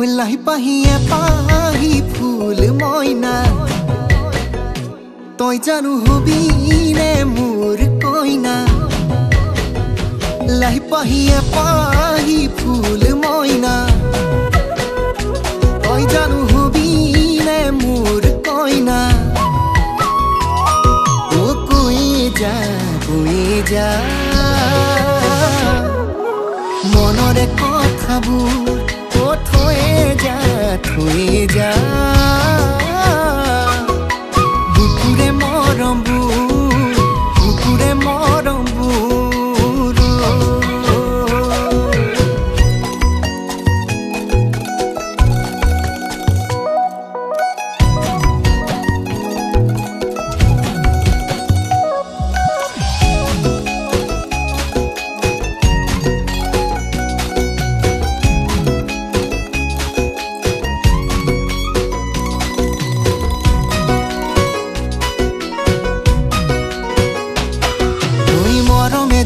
লাহি পাহিয়ে পাহি ফুল মইনা তই জানো হবি নে মোর কইনা লাহি পাহিয়ে পাহি ফুল মইনা তই জানো হবি নে মোর কইনা ও কয়ে যা মনরে কথাবোৰ থয়ে যা বুকুৰে মৰমবোৰ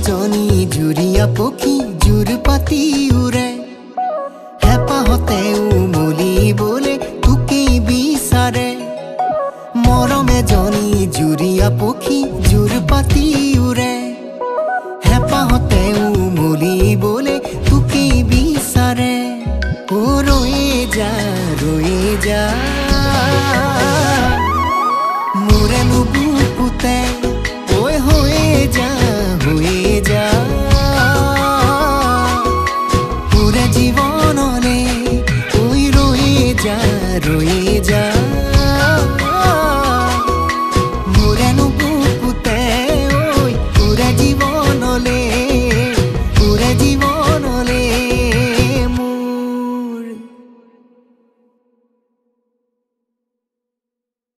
জনী জুৰিয়া পক্ষী জোৰ পাতি উৰে হেঁপাহতে উমলিবলে তোকেই বিচাৰে মৰমে জনী জুৰিয়া পক্ষী জোৰ পাতি উৰে হেঁপাহতে উমলিবলে তোকেই বিচাৰে ও ৰয়ে যা মোৰে নুবুকুতে ঐ হৈয়ে যা পুৰা জীবনলে ওই ৰয়ে যা